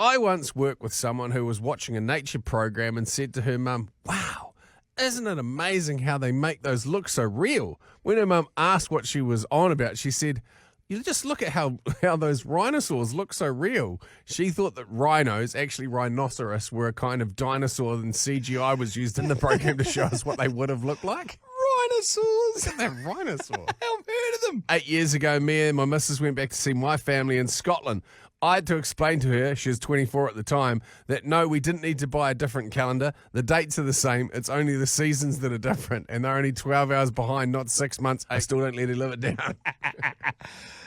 I once worked with someone who was watching a nature program and said to her mum, "Wow, isn't it amazing how they make those look so real?" When her mum asked what she was on about, she said, "You just look at how those rhinosaurs look so real." She thought that rhinos, actually rhinoceros, were a kind of dinosaur and CGI was used in the program to show us what they would have looked like. Rhinosaurs. They're rhinosaur. I've heard of them. 8 years ago, me and my missus went back to see my family in Scotland. I had to explain to her, she was 24 at the time, that no, we didn't need to buy a different calendar. The dates are the same. It's only the seasons that are different, and they're only 12 hours behind, not 6 months. I still don't let her live it down.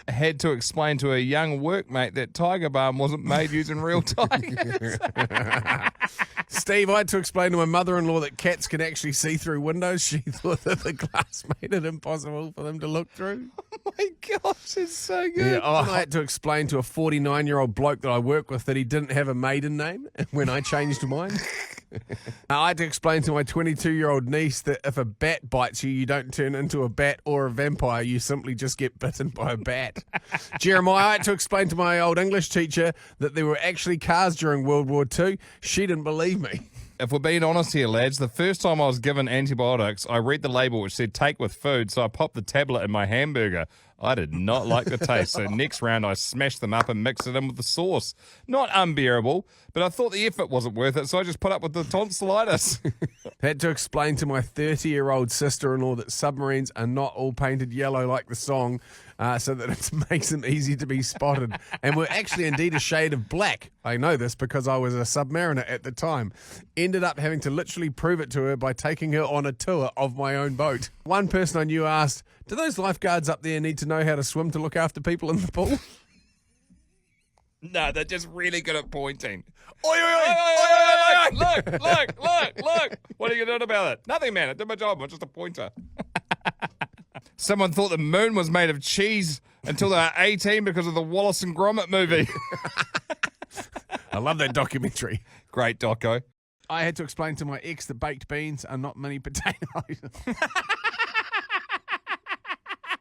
I had to explain to a young workmate that Tiger Balm wasn't made using real tigers. Steve, I had to explain to my mother-in-law that cats can actually see through windows. She thought that the glass made it impossible for them to look through. Oh my gosh, it's so good. Yeah, I had to explain to a 49-year-old bloke that I work with that he didn't have a maiden name when I changed mine. I had to explain to my 22-year-old niece that if a bat bites you, you don't turn into a bat or a vampire. You simply just get bitten by a bat. Jeremiah, I had to explain to my old English teacher that there were actually cars during World War II. She didn't believe me. If we're being honest here, lads, the first time I was given antibiotics, I read the label which said take with food, so I popped the tablet in my hamburger. I did not like the taste, so next round I smashed them up and mixed it in with the sauce. Not unbearable, but I thought the effort wasn't worth it, so I just put up with the tonsillitis. Had to explain to my 30-year-old sister-in-law that submarines are not all painted yellow like the song, so that it makes them easy to be spotted. And were actually indeed a shade of black. I know this because I was a submariner at the time. Ended up having to literally prove it to her by taking her on a tour of my own boat. One person I knew asked, "Do those lifeguards up there need to know how to swim to look after people in the pool?" No, they're just really good at pointing. Oi, oi, oi, oi, oi, look, look, look, look. What are you doing about it? Nothing, man. I did my job. I'm just a pointer. Someone thought the moon was made of cheese until they were 18 because of the Wallace and Gromit movie. I love that documentary. Great doco. I had to explain to my ex that baked beans are not mini potatoes.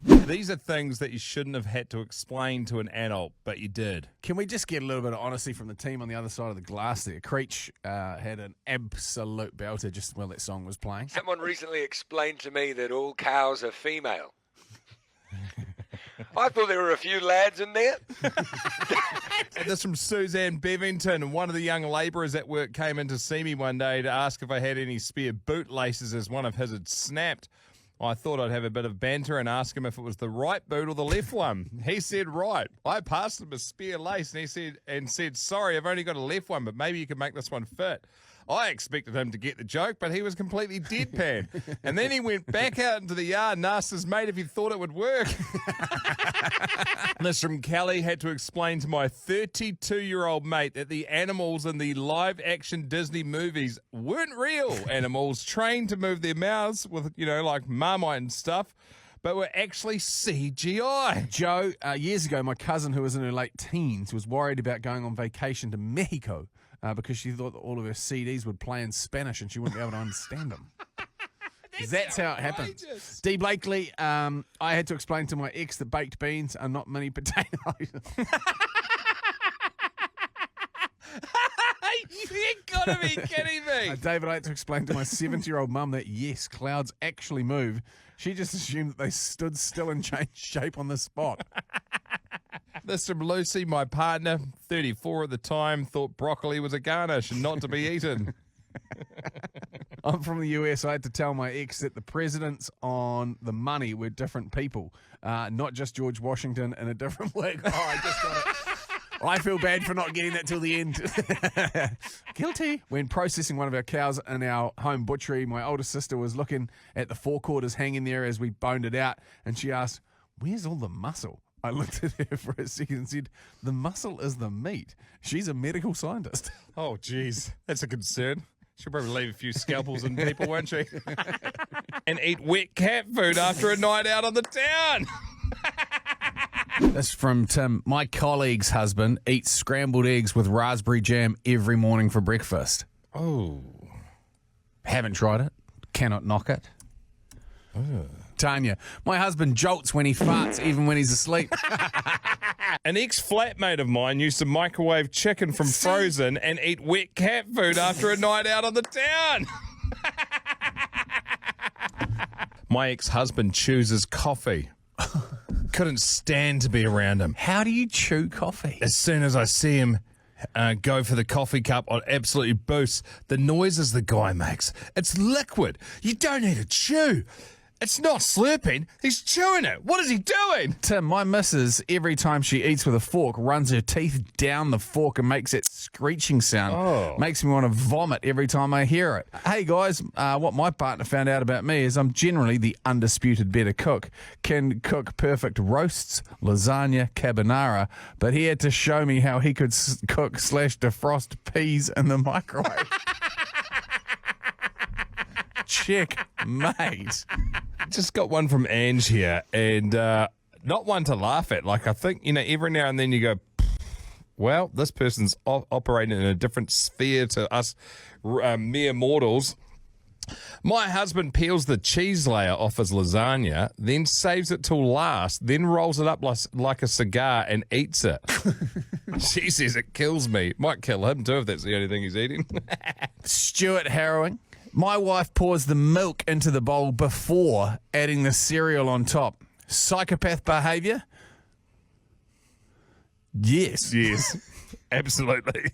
These are things that you shouldn't have had to explain to an adult, but you did. Can we just get a little bit of honesty from the team on the other side of the glass there? Creech had an absolute belter just while that song was playing. Someone recently explained to me that all cows are female. I thought there were a few lads in there. This from Suzanne Bevington. One of the young labourers at work came in to see me one day to ask if I had any spare boot laces as one of his had snapped. I thought I'd have a bit of banter and ask him if it was the right boot or the left one. He said right. I passed him a spare lace and he said, "Sorry, I've only got a left one, but maybe you can make this one fit." I expected him to get the joke, but he was completely deadpan. And then he went back out into the yard and asked his mate if he thought it would work. This from Kelly. Had to explain to my 32-year-old mate that the animals in the live-action Disney movies weren't real animals trained to move their mouths with, like Marmite and stuff, but were actually CGI. Joe, years ago, my cousin who was in her late teens was worried about going on vacation to Mexico because she thought that all of her CDs would play in Spanish and she wouldn't be able to understand them. That's how it happened. D. Blakely, I had to explain to my ex that baked beans are not mini potatoes. You gotta be kidding me. David, I had to explain to my 70-year-old mum that, yes, clouds actually move. She just assumed that they stood still and changed shape on the spot. This from Lucy, my partner, 34 at the time, thought broccoli was a garnish and not to be eaten. I'm from the US. I had to tell my ex that the presidents on the money were different people, not just George Washington in a different wig. Oh, I just got it. I feel bad for not getting that till the end. Guilty. When processing one of our cows in our home butchery, my older sister was looking at the forequarters hanging there as we boned it out, and she asked, "Where's all the muscle?" I looked at her for a second and said, "The muscle is the meat." She's a medical scientist. Oh, geez. That's a concern. She'll probably leave a few scalpels in people, won't she? And eat wet cat food after a night out on the town. That's from Tim. My colleague's husband eats scrambled eggs with raspberry jam every morning for breakfast. Oh. Haven't tried it. Cannot knock it. Oh. Tanya. My husband jolts when he farts, even when he's asleep. An ex-flatmate of mine used to microwave chicken from frozen and eat wet cat food after a night out on the town. My ex-husband chooses coffee. Couldn't stand to be around him. How do you chew coffee? As soon as I see him go for the coffee cup, I absolutely boost the noises the guy makes. It's liquid. You don't need to chew. It's not slurping. He's chewing it. What is he doing? Tim, my missus, every time she eats with a fork, runs her teeth down the fork and makes that screeching sound. Oh. Makes me want to vomit every time I hear it. Hey, guys, what my partner found out about me is I'm generally the undisputed better cook. Can cook perfect roasts, lasagna, carbonara, but he had to show me how he could cook/defrost peas in the microwave. Checkmate. Just got one from Ange here, and not one to laugh at. Like, I think, every now and then you go, well, this person's operating in a different sphere to us mere mortals. My husband peels the cheese layer off his lasagna, then saves it till last, then rolls it up like a cigar and eats it. She says it kills me. Might kill him too if that's the only thing he's eating. Stuart Harrowing. My wife pours the milk into the bowl before adding the cereal on top. Psychopath behaviour? Yes. Yes, absolutely.